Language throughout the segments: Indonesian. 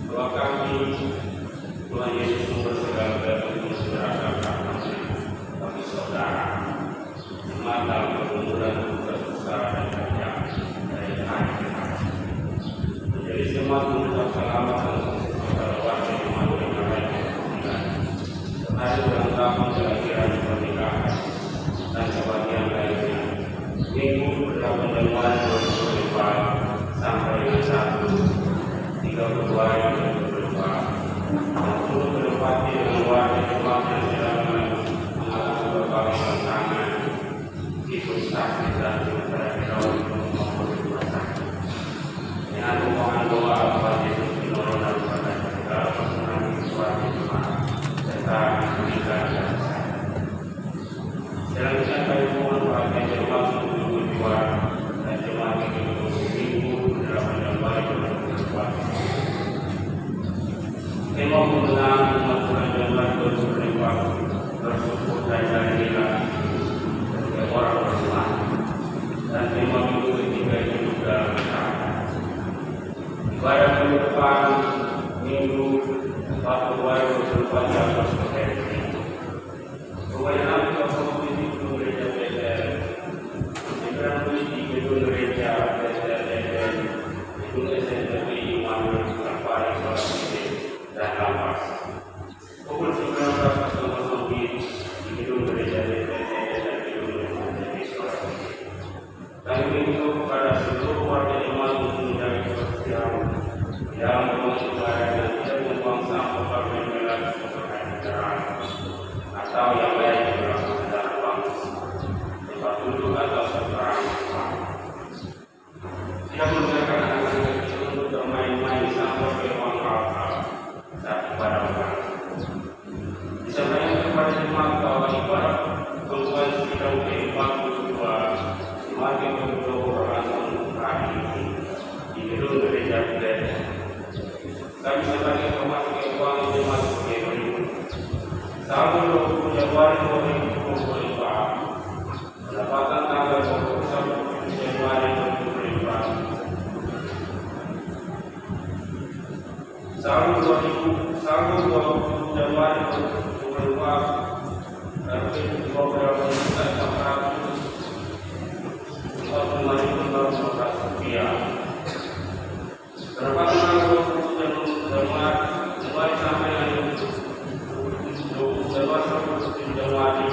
bahwa kami Tuhan Yesus sumber segala dan segala kami saudara mata kemudian besar dan kaya dari hari ke hari menjadi semua tujuan selamat dan warga yang mahu dengan lain hari ulang tahun kira-kira pernikahan dan sebagian lainnya minggu berlaku Januari 2024 sampai dengan 1 32 dan turut berempati dengan warga Jemaat yang sedang mengalami berbagai tantangan itu saksi dan masyarakat maupun masyarakat dengan mohon doa kepada Yesus Kristus daripada segala persoalan keluarga jemaat serta menikah dan selanjutnya kami mohon kepada jemaat untuk berjuang dan jemaat yang minggu dalam Januari 2024 tema mengenang umat Tuhan Januari 2024 bersyukur dan jadilah setiap orang beriman dan tema minggu ketiga itu juga ibadah minggu depan minggu 4 Februari 2024 yang seperti ini kebanyakan komisi gedung gereja BTL kemudian di gedung gereja BTL gedung SNTP Immanuel Kalvari dan lapas pukul 19.00 di gedung gereja BTL dan gedung gereja kami mengimbau kepada seluruh warga jemaat untuk menjaga kebersihan dalam rumah ibadah dan tidak membuang sampah pada melalui kendaraan atau yang lain yang berasal dari bangsa tempat duduk atau seberang tidak membiarkan anak-anak kecil untuk bermain-main sampai ke ruang hal-hal saat ibadah bukan disampaikan kepada jemaat bahwa ibadah keluar sekitar ke-42 semakin berlangsung hari ini di gedung gereja BTL. Kami sebagai pemasukan keuangan jemaat sebagai berikut. Tahun 20 Januari 2024 pendapatan tanggal 21 Januari 2024 tahun 20 Januari 2024 dan beberapa juta rupiah. Pendapatan tanggal 20 Januari sampai dengan 20 Januari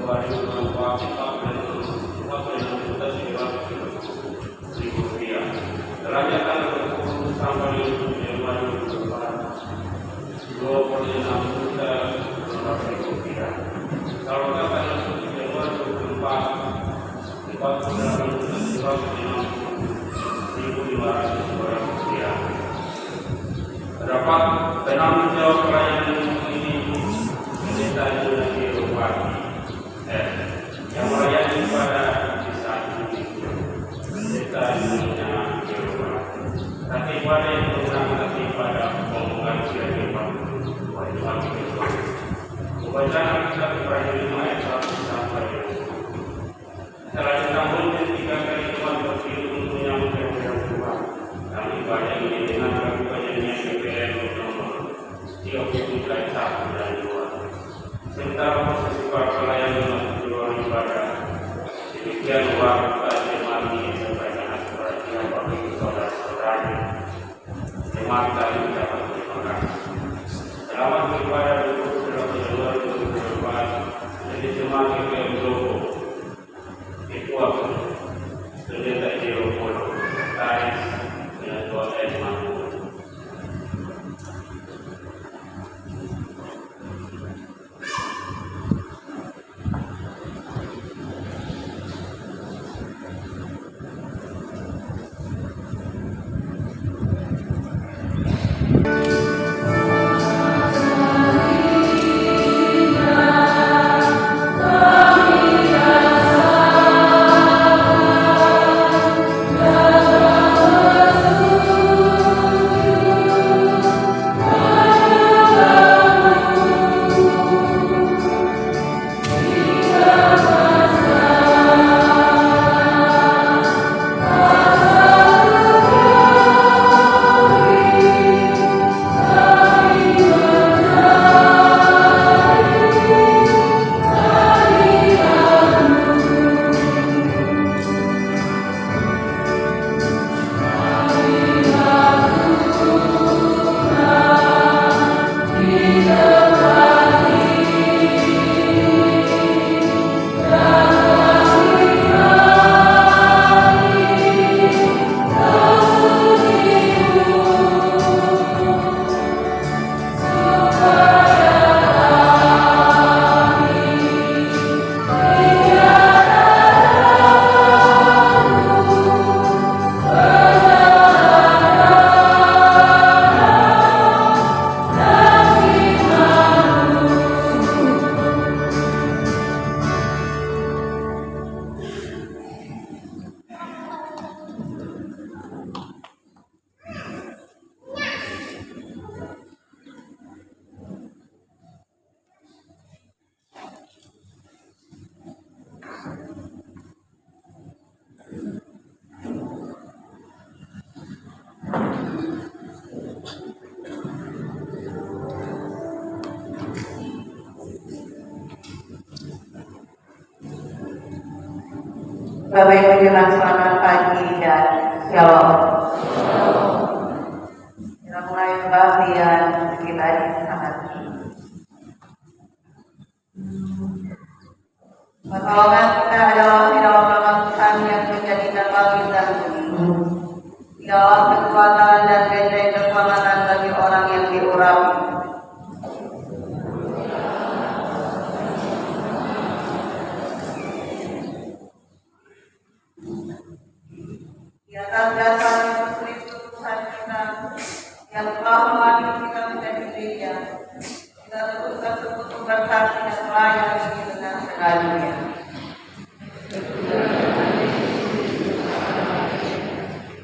2024 rupiah. Belanja tanggal 20 sampai 7 Januari 2024 26 rupiah. Kalau tanggal 7 Januari 2024 rupiah. Terdapat penanggung jawab pelayanan ini pendeta Yunani Rupati yang melayani pada desa ini pendeta Yunani Rupati tapi pada yang menangani pada pembukaan siaga wajib pembacaan kitab Ibrani ayat 1 sampai 2 setelah ditambun dan 3 kali Tuhan berfirman untuk menyambutkan Tuhan dan ibadah ini dengan lakukannya BPN nomor 37 ayat 1 dan 2 serta proses pelayanan di ruang ibadah demikian waktu jemaat ini sebagai aspirasi bagi saudara-saudara jemaat kami dapat terima kasih selamat beribadah 28 Januari 2024 jadi jemaat GPM Logo itu aku pendeta Jeropolo Taris dengan doa Edman Amen. Bapak Ibu Jemaat selamat pagi dan shalom. Kita mulai pembahas kita di saat ini. Pertolongan kita adalah di dalam nama Tuhan yang menjadikan langit dan bumi, di dalam kekuatan dan benteng kekuatan bagi orang yang diurapi. Di atas dasar Yesus Kristus Tuhan kita yang telah memanggil kita menjadi gereja, kita terus untuk bersaksi dan melayani dengan segalanya.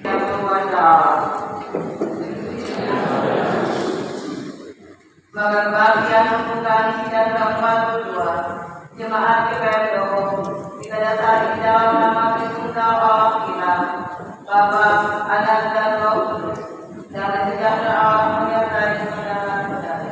Yang berdoa Bagian pembukaan sidang ke-42 Jemaat GPRO kita datang di dalam nama Kristus Allah kita, Bapa, Anak dan Roh Kudus, dan sejahtera Allah menyertai saudara-saudara.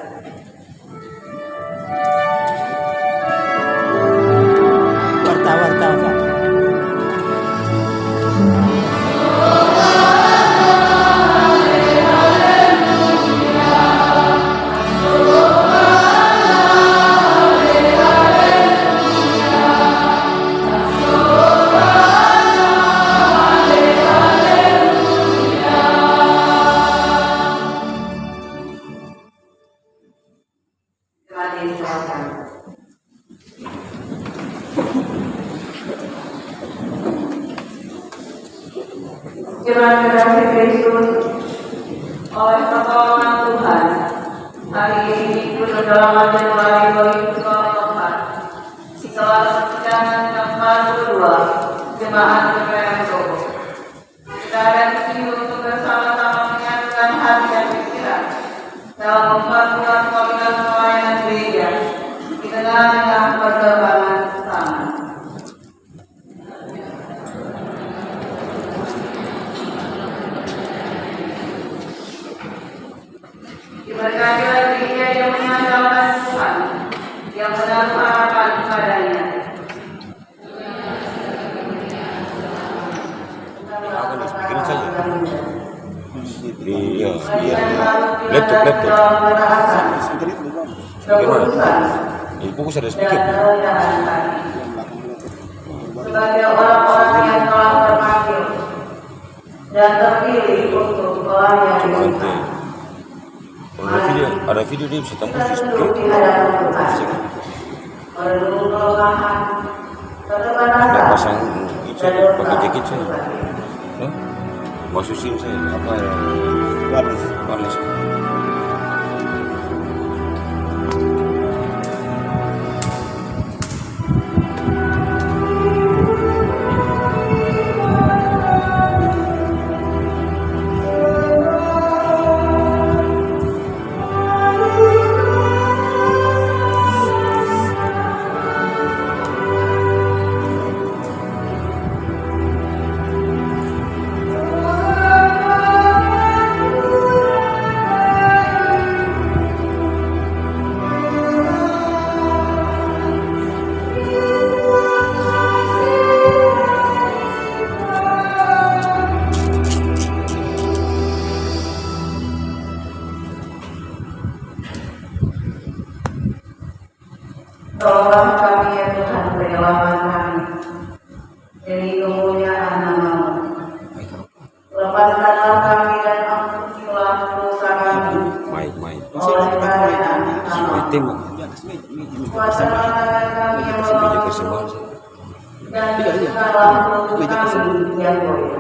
Warta. Kiranya kasih Kristus oleh pertolongan Tuhan hari ini pun dalam Januari 2024 setelah persidangan ke-42 Jemaat GPRO kita ada di sini untuk bersama-sama menyatukan hati dan pikiran dalam memperkuat komunitas pelayanan gereja di tengah-tengah perkembangan bersama. Diberkatilah gereja yang mengandalkan Tuhan, yang menaruh harapan kepadanya. Iya, laptop. Bagaimana? Fokus ada speaker. Sebagai orang-orang yang telah terpanggil dan terpilih untuk melayani Tuhan. Kalau ada video dia bisa tampil di speaker. Tidak pasang itu pakai jaket saya. Masukin saya apa ya? Wireless. Tolonglah kami ya Tuhan, penyelamat kami dari kemuliaan nama-Mu. Lepaskanlah kami dan ampunilah dosa kami. Oleh karena kuasalah kami yang melalui dan jikalau kami yang boleh.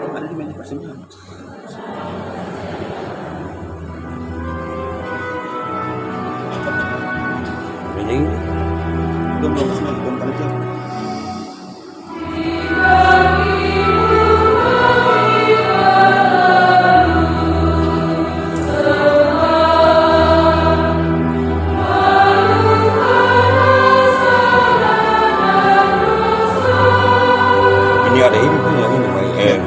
Ini ada ini pun yang ini baik.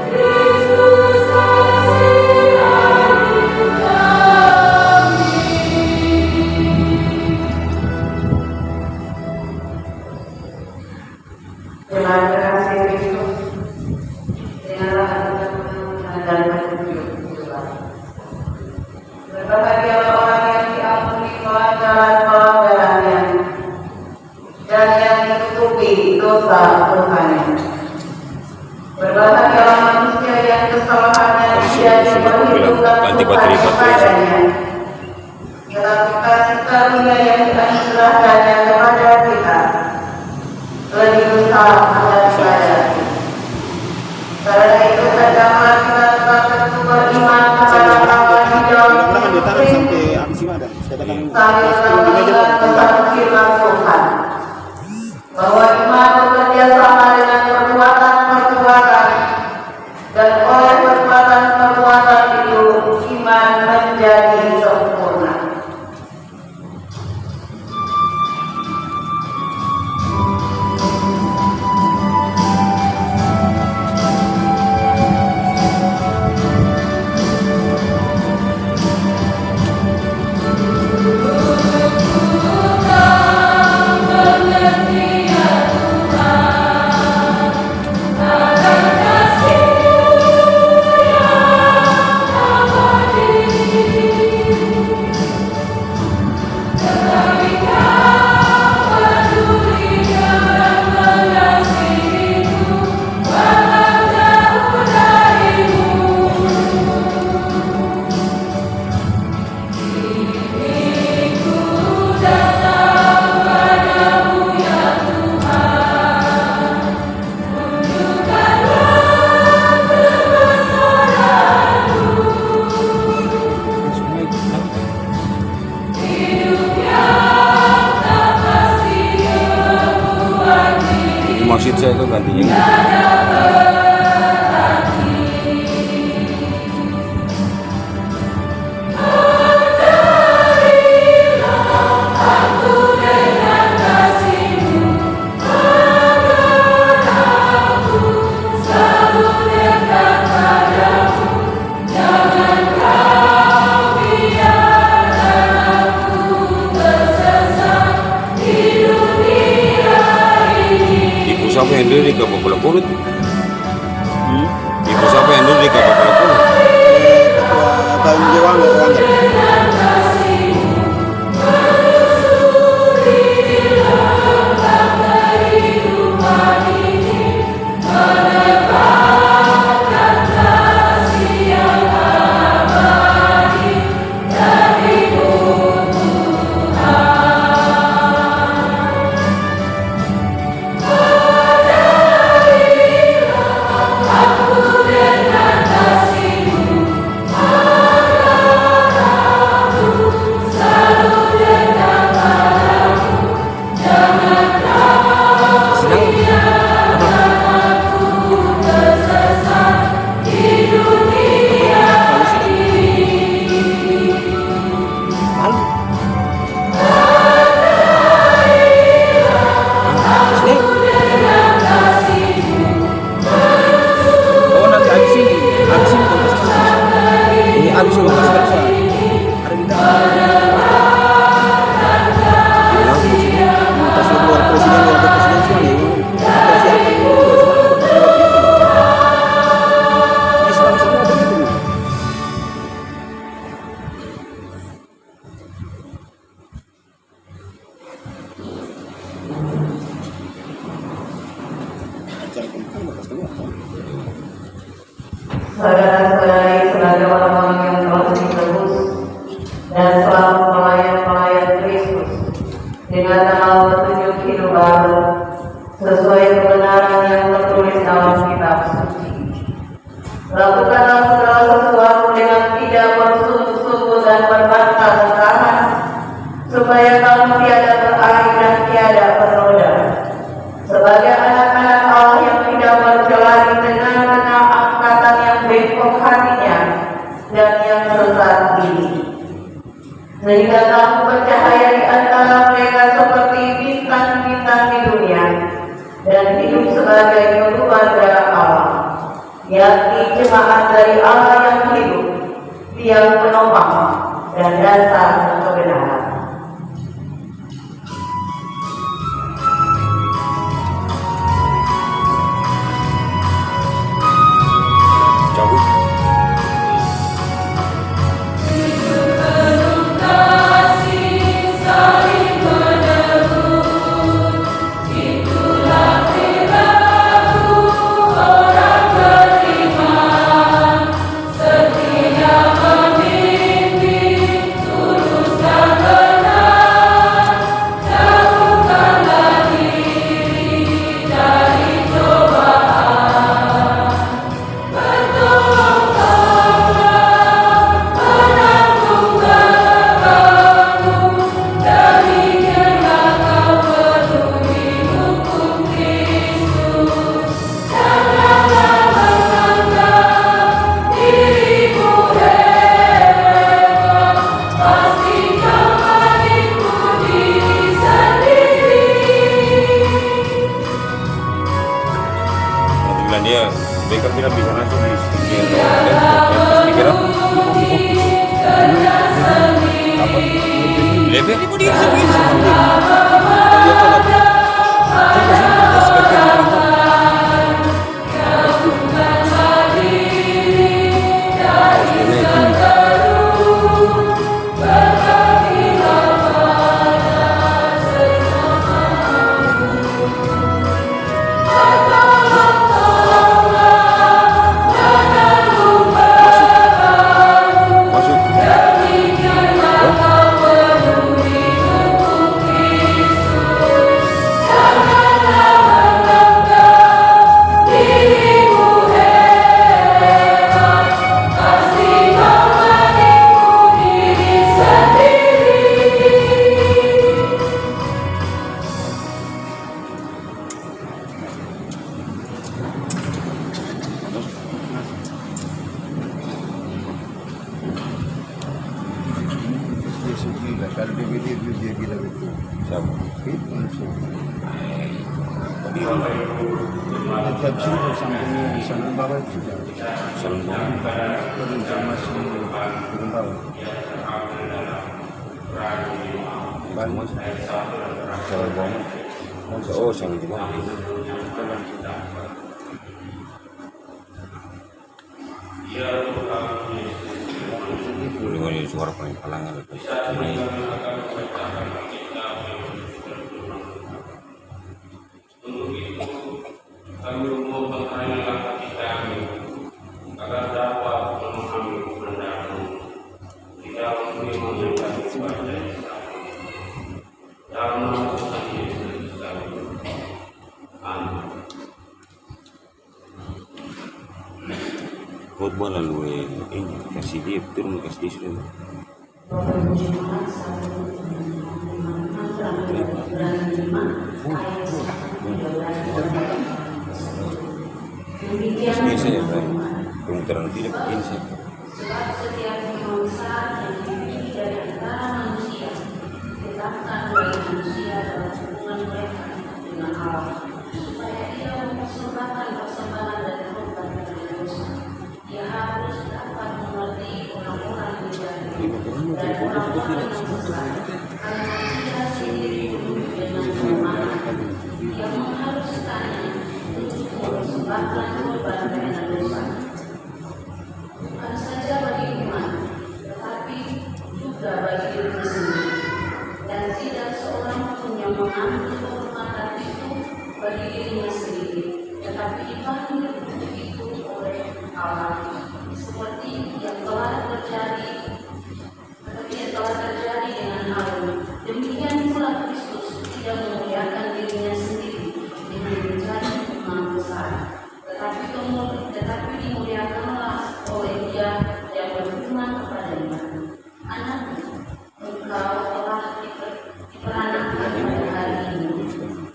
Yesus Jemaat kekasih Kristus, dengarlah dan petunjuk Tuhan. Berbahagialah orang yang diampuni pelanggaran-pelanggarannya dan yang ditutupi dosa-dosanya. Berbahagialah manusia yang kesalahannya tidak diperhitungkan Tuhan kepadanya. Dalam kasih karunia yang dianugerahkannya kepada kita, lebih besar daripada itu. Karena itu hendaklah kita tetap teguh beriman kepada Allah di dalam Kristus, sambil melakukan pesan firman Tuhan, bahwa iman bekerja sama dengan perbuatan-perbuatan, dan oleh perbuatan-perbuatan itu iman menjadi sempurna. Maksud saya itu gantinya siapa yang dulu di Kabupaten Kulut? Ibu siapa yang dulu di Kabupaten Kulut? Tahun Jawa nggak? Saudara-saudari sebagai orang-orang yang telah ditebus dan selalu pelayan-pelayan Kristus dengan nama petunjuk hidup baru sesuai kebenaran yang tertulis dalam kitab suci. Lakukanlah segala sesuatu dengan tidak bersungguh-sungguh dan berbantah-bantahan, supaya kamu tiada berakhir dan tiada bernoda, sebagai anak-anak Allah yang tidak bercela di tengah-tengah angkatan yang bengkok hatinya dan yang sesat ini, sehingga kamu bercahaya di antara mereka seperti bintang-bintang di dunia dan hidup sebagai keluarga Allah, yakni jemaat dari Allah yang hidup, tiang penopang dan dasar kebenaran. Iya, mereka bilang bisa nanti di sini pas dikira apa? Lebih ini mau dia Kalau DVD dia bilang itu. siapa? Itu manusia. Di mana? Tiap sini samping samping bawah itu sudah. Sambung. Belum sama si turun bawah. Mas. Salah banget. Oh, sang di mana? Dengan suara paling kalangan itu. Kami memohon hanya hati kami agar dapat memahami kebenaran di dalam firman yang kami baca dalam nama Tuhan Yesus kami. Amin. Khotbah lalu ini kasih dia turun kasih dia sudah. Ini saya pemutaran tidak begini sih. Sebab setiap bangsa dan diri dari antara manusia ditetapkan bagi manusia dalam hubungan mereka dengan Allah, supaya ia mempersembahkan persembahan dan korban dari dosa. Ia harus dapat mengerti orang-orang di jalan dan orang-orang yang sesat, karena dia sendiri hidup dengan kelemahan. Ia mengharuskannya untuk mempersembahkan korban karena dosa. Bukan saja bagi umat, tetapi juga bagi diri sendiri. Dan tidak seorang pun yang mengambil kehormatan itu bagi dirinya sendiri, tetapi dipanggil untuk itu oleh Allah. Seperti yang telah terjadi dengan Harun. Demikian pula Kristus tidak memuliakan dirinya sendiri dengan menjadi imam besar, tetapi dimuliakanlah oleh Dia yang berfirman kepadanya, Anakku, engkau telah diperanakkan pada hari ini,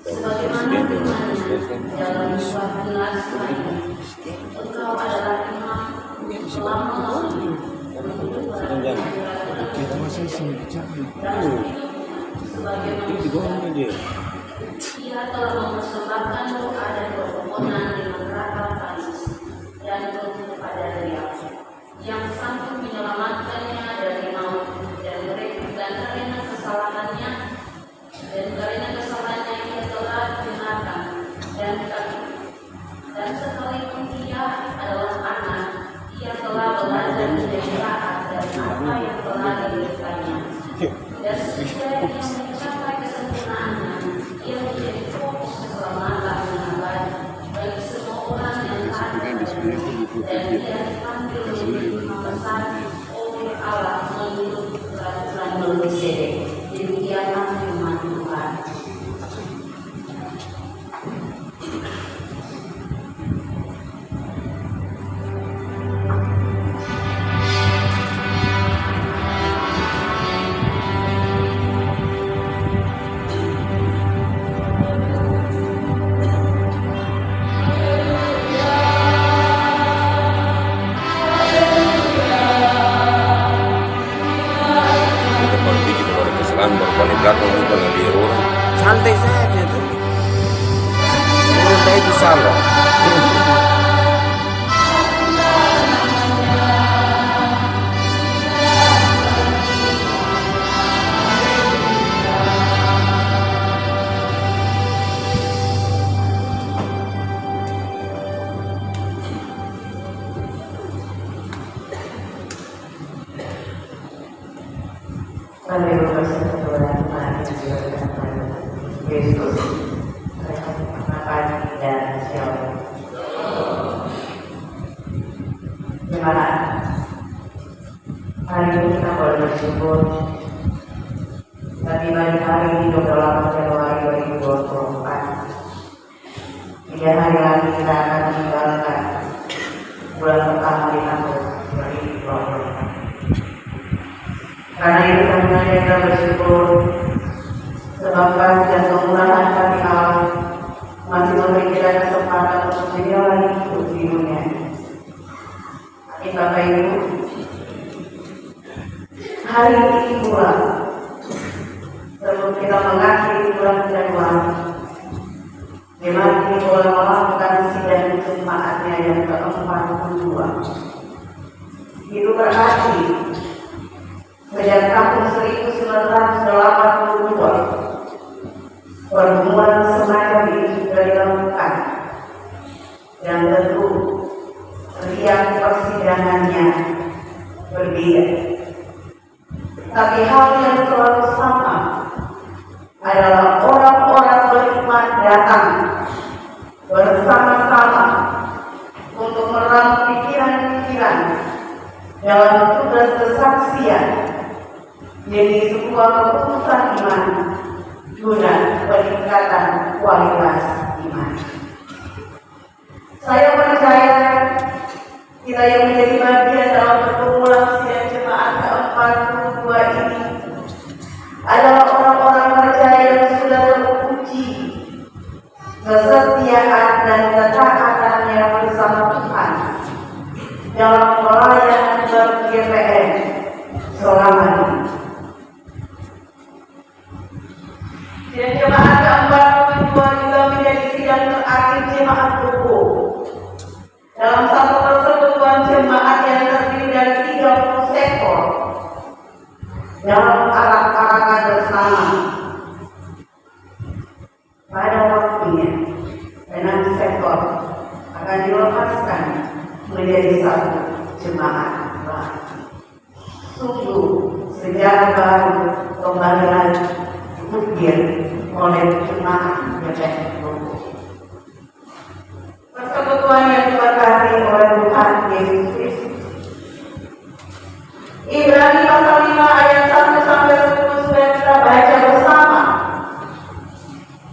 sebagaimana firman-Nya dalam suatu nas lainnya, engkau adalah imamku selama-lamanya. Kita masih bicara. Sebagaimana Ia telah mempersembahkan doa dan permohonan dengan rakam tangis dan berdoa kepada Dia yang sanggup menyelamatkannya dari maut dan karena kesalahannya Ia telah dibenarkan dan sekalipun Ia adalah anak, Ia telah belajar menjadi taat dari apa yang telah diberikannya, dan sehingga Ia mencapai kesempurnaannya, Ia menjadi fokus keselamatan Mari berseru Tuhan Yesus, makan dan siapa? Gimana? Hari ini kita boleh bersyukur. Tapi hari ini 28 Januari 2024. 3 hari lagi kita akan meninggalkan bulan pertama di tahun 2024. Karena itu kami kita bersyukur sebab kasih dan kemurahan kami Allah masih memberi kita kesempatan untuk menjalani hidup di dunia. Amin Bapak Ibu. Hari ini pula sebelum kita mengakhiri bulan Januari, memang ini boleh melakukan sidang jemaatnya yang ke-42. Itu berarti sejak tahun 1982 pertemuan semacam ini sudah dilakukan, dan tentu setiap persidangannya berbeda. Tapi hal yang selalu sama adalah orang-orang beriman datang bersama-sama untuk meramu pikiran-pikiran dalam tugas kesaksian, jadi sebuah keputusan iman guna peningkatan kualitas iman. Saya percaya kita yang menjadi bagian dalam perkumpulan sidang jemaat ke-42 ini adalah orang-orang percaya yang sudah teruji kesetiaan dan ketaatannya bersama Tuhan dalam pelayanan ber-GPN selama ini. Sidang jemaat ke-42 juga menjadi sidang terakhir jemaat buku dalam satu persekutuan jemaat yang terdiri dari 30 sektor dalam arak-arakan bersama. Pada waktunya 6 sektor akan dilepaskan menjadi satu jemaat baru. Sungguh sejarah baru kembali lagi diukir oleh jemaat GPN. Persekutuan yang diberkati oleh Tuhan Yesus Kristus. Ibrani pasal 5 ayat 1 sampai 10 sudah kita baca bersama.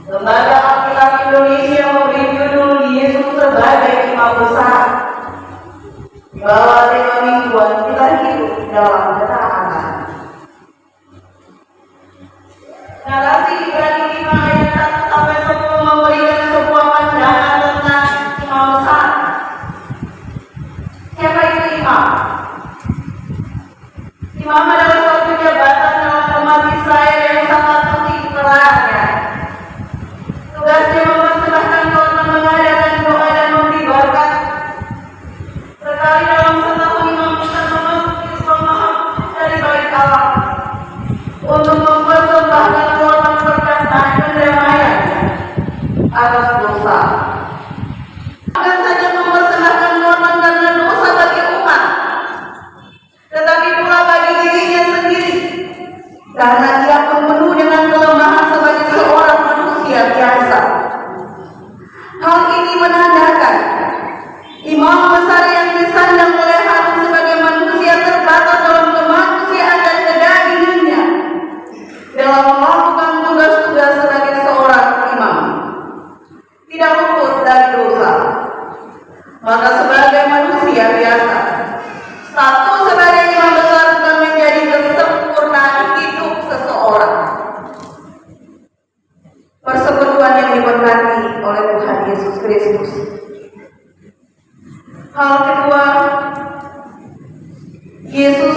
Lembaga Alkitab Indonesia memberi judul Yesus sebagai imam besar. Di bawah tema mingguan kita hidup dalam ketaatan. Narasi Ibrani 5 ayat 1 sampai 10 memberikan sebuah pandangan tentang imam besar. Siapa itu imam? Imam adalah suatu jabatan dalam umat Israel yang sangat penting perannya. Tugasnya mempersembahkan korban, mengadakan doa dan memberi berkat. Sekali dalam setahun imam bisa memasuki ruang maha dari bait Allah untuk mempersembahkan korban berkat dan pendamaian atas dosa. Bukan saja mempersembahkan korban karena dosa bagi umat, tetapi pula bagi dirinya sendiri, karena ia pun penuh dengan kelemahan sebagai seorang manusia biasa. Hal ini menandakan imam besar yang disandang oleh Harun sebagai manusia terbatas dalam kemanusiaan dan kedagingannya dalam melakukan tugas-tugas sebagai seorang imam tidak luput dari dosa. Maka sebagai manusia biasa, status sebagai imam besar sudah menjadi kesempurnaan hidup seseorang. Persekutuan yang diberkati oleh Tuhan Yesus Kristus. Hal kedua, Yesus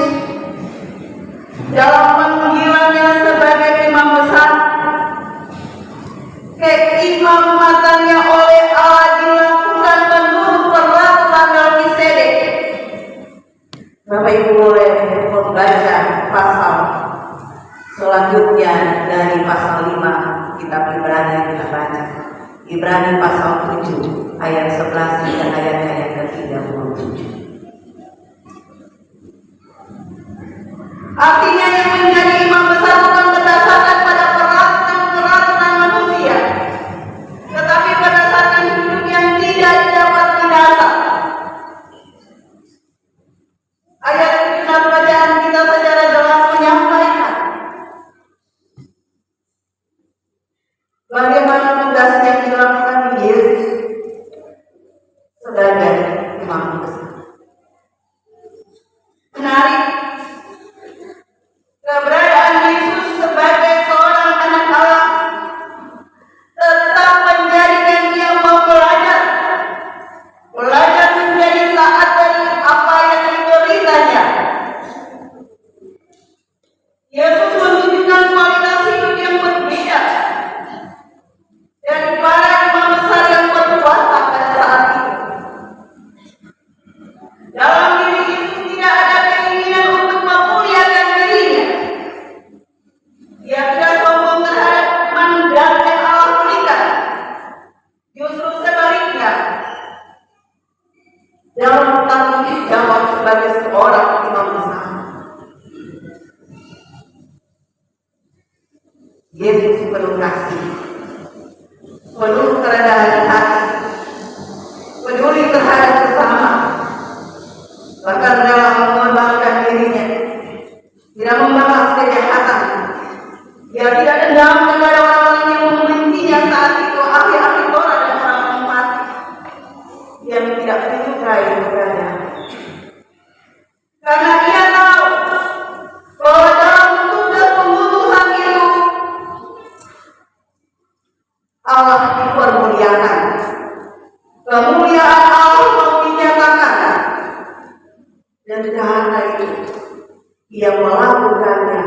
dalam panggilannya sebagai imam besar, keimamannya oleh Allah dilakukan menurut peraturan Melkisedek. Bapak Ibu boleh membaca pasal selanjutnya dari pasal 5 kitab Ibrani yang kita baca. Ibrani pasal 7 ayat 11 dan ayat ke-37. Artinya yang menjadi imam besar Justru sebaliknya, dalam tanggung jawab sebagai seorang imam besar, Yesus penuh kasih, penuh kerendahan hati, peduli terhadap sesama, bahkan dalam mengorbankan dirinya, tidak membalas kejahatan. Dia tidak dendam kepada orang-orang yang membencinya saat itu, ahli-ahli Taurat dan orang mati yang tidak menyukai keberadaan. Karena dia tahu bahwa dalam tugas pengutusan itu Allah dipermuliakan. Kemuliaan Allah mau dinyatakan, dan karena itu ia melakukannya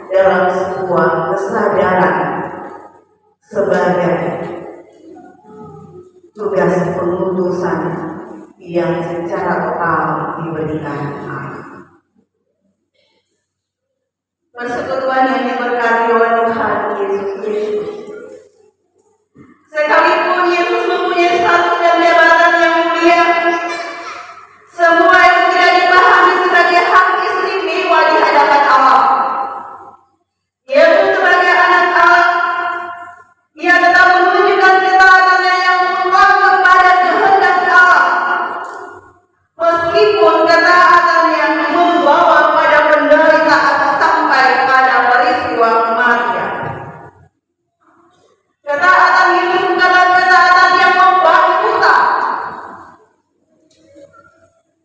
dalam sebuah kesadaran sebagai tugas pengutusan yang secara total diberikan Allah. Persekutuan yang diberkati oleh Tuhan Yesus Kristus. Sekalipun Yesus mempunyai status dan jabatan yang mulia, semua itu tidak dipahami sebagai hak istimewa di hadapan Allah. Yesus sebagai anak Allah, ia tetap menunjukkan ketaatannya yang mutlak kepada kehendak Allah, meskipun ketaatannya membawa pada penderitaan sampai pada peristiwa kematian. Ketaatan Yesus bukanlah ketaatan yang membawa buta.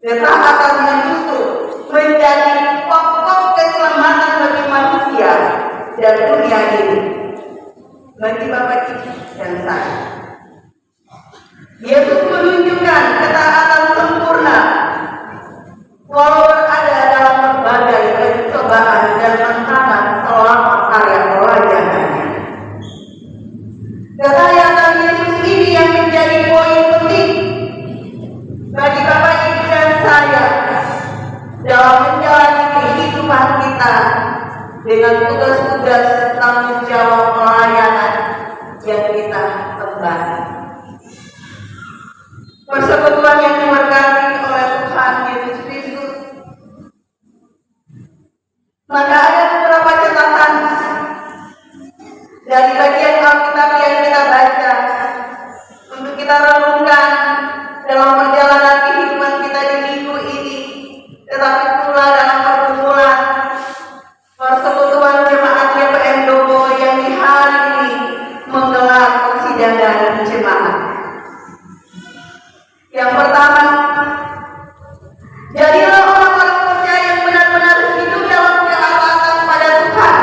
Ketaatan yang justru menjadi pokok keselamatan bagi manusia dan dunia ini, bagi Bapak Ibu dan saya. Yesus menunjukkan ketaatan sempurna walau berada dalam berbagai pencobaan dan tantangan selama karya pelayanannya. Ketaatan Yesus ini yang menjadi poin penting bagi Bapak Ibu dan saya dalam menjalani kehidupan kita dengan tugas-tugas tanggung jawab pelayanan yang kita emban. Persekutuan yang diberkati oleh Tuhan Yesus Kristus. Maka ada beberapa catatan dari bagian Alkitab yang kita baca untuk kita renungkan dalam perjalanan kehidupan kita di minggu ini, tetapi pula dalam pergumulan persekutuan jemaat GPM Dobo yang di hari ini menggelar persidangan jemaat. Yang pertama, jadilah orang-orang percaya yang benar-benar hidup dalam ketaatan pada Tuhan.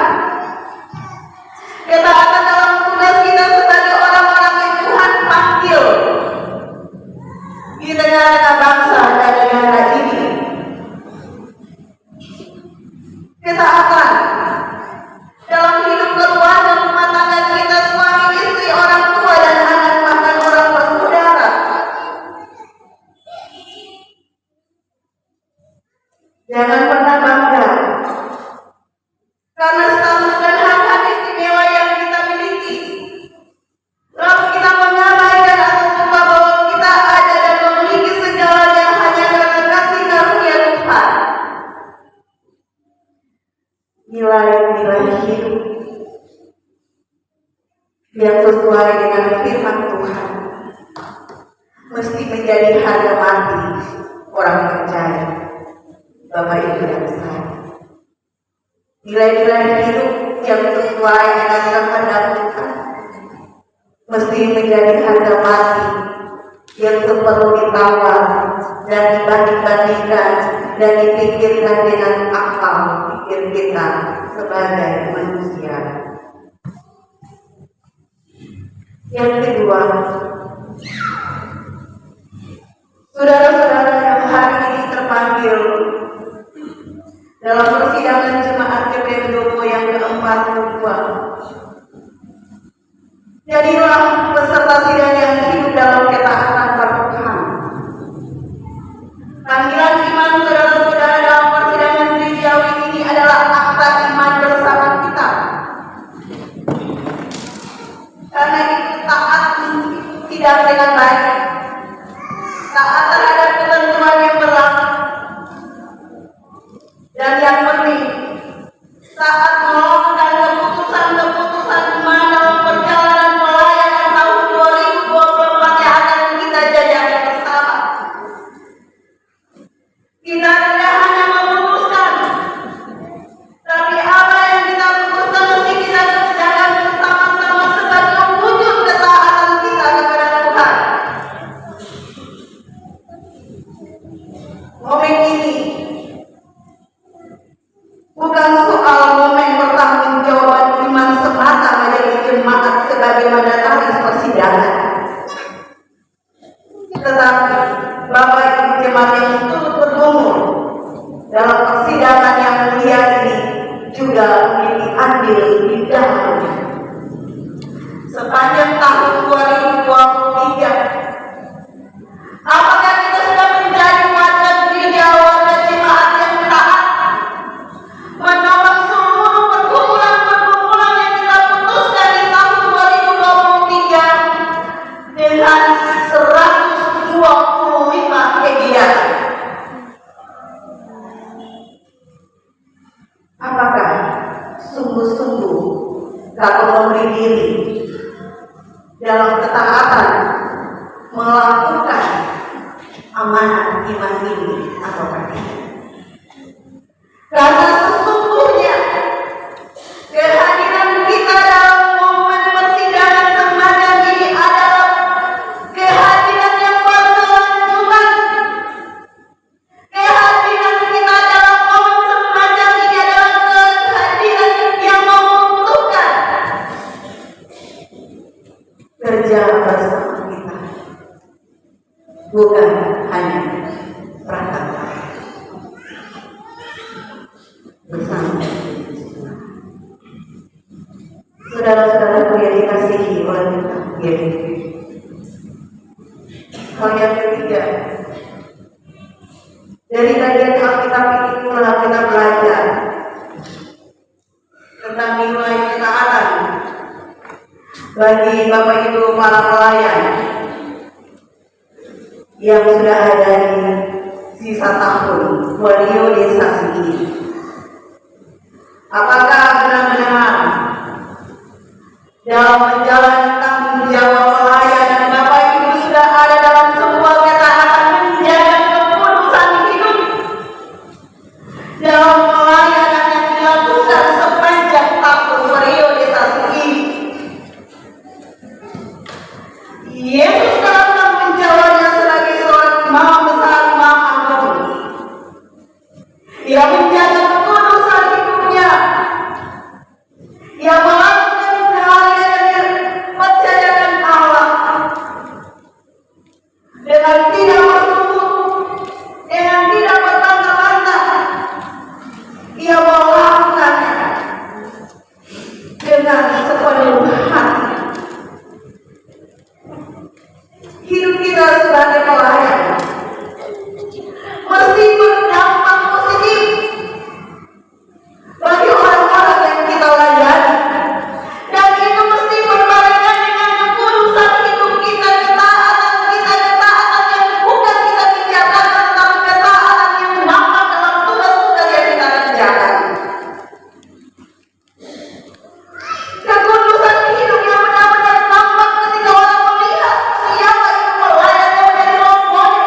Ketaatan dalam tugas kita sebagai orang-orang yang Tuhan panggil di tengah-tengah bangsa dan negara ini. Ketaatan dalam hidup keluarga rumah tangga kita, suami istri, orang tua dan anak, bahkan orang bersaudara. Jangan pernah bangga karena status dan hak-hak istimewa yang kita miliki, lalu kita mengabaikan atau lupa bahwa kita ada dan memiliki segalanya hanya karena kasih karunia Tuhan. Nilai-nilai hidup yang sesuai dengan firman Tuhan mesti menjadi harga mati orang percaya, Bapak Ibu dan saya. Nilai-nilai hidup yang sesuai dengan kehendak Tuhan mesti menjadi harga mati yang perlu ditawar dan dibanding-bandingkan dan dipikirkan dengan akal pikir kita sebagai manusia. Yang kedua, saudara-saudara yang hari ini terpanggil dalam persidangan jemaat GPM Dobo yang ke-42, jadilah peserta sidang yang hidup dalam ketaatan pada Tuhan. Panggilan iman saudara-saudara dalam persidangan gerejawi ini adalah akta iman bersama kita. Karena itu taat tidak bersidang dengan baik, taat terhadap ketentuan yang berlaku, dan yang penting saat melakukan keputusan-keputusan dalam perjalanan pelayanan tahun 2024 yang akan kita jajaki bersama. Kita tidak hanya memutuskan, tapi apa yang kita putuskan mesti kita kerjakan bersama-sama sebagai wujud ketaatan kita kepada Tuhan. Momen ini bukan soal momen pertanggungjawaban iman semata menjadi jemaat sebagai mandataris persidangan, tetapi Bapak Ibu jemaat yang turut bergumul dalam persidangan yang mulia ini juga memiliki andil di dalamnya. Sepanjang tahun 2023, apakah kita sudah menjadi warga gereja, warga jemaat yang taat menolak seluruh pergumulan-pergumulan yang kita putuskan di tahun 2023 dengan 125 kegiatan? Apakah sungguh-sungguh kamu memberi diri dalam ketaatan melakukan amanat iman ini atau tidak? Karena sesungguhnya kehadiran kita dalam momen persidangan semacam ini adalah kehadiran yang berkelanjutan. Kehadiran kita dalam momen semacam ini adalah kehadiran yang membutuhkan kerja bersama kita, bukan hanya prasangka bersama. Saudara-saudara yang dikasihi oleh Tuhan Yesus. Hal yang ketiga, dari bagian Alkitab ini pula kita belajar tentang nilai ketaatan bagi Bapak Ibu para pelayan yang sudah ada di sisa tahun priorisasi ini. Apakah benar-benar dalam menjalani tanggung jawab pelayanan Bapak Ibu sudah ada dalam sebuah ketaatan menjaga keputusan hidup dalam pelayanan yang dilakukan sepanjang tahun priorisasi ini? Yesus dalam menjawabnya sebagai seorang imam besar, imam agung. Ia menjaga kekudusan hidupnya. Ia melakukan kehadiran yang menjajakan Allah dengan tidak bersungguh, dengan tidak bertanda-tanda. Ia melakukannya dengan sepenuh hati. Hidup kita sebagai pelayan mesti berdampak positif bagi orang-orang yang kita layani, dan itu mesti berbarengan dengan kekudusan hidup kita, ketaatan yang bukan kita kerjakan, tetapi ketaatan yang nampak dalam tugas-tugas yang kita kerjakan. Kekudusan hidup yang benar-benar nampak ketika orang melihat siapa itu pelayan yang menjadi role model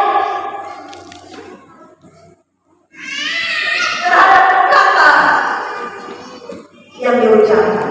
terhadap kata yang diucapkan.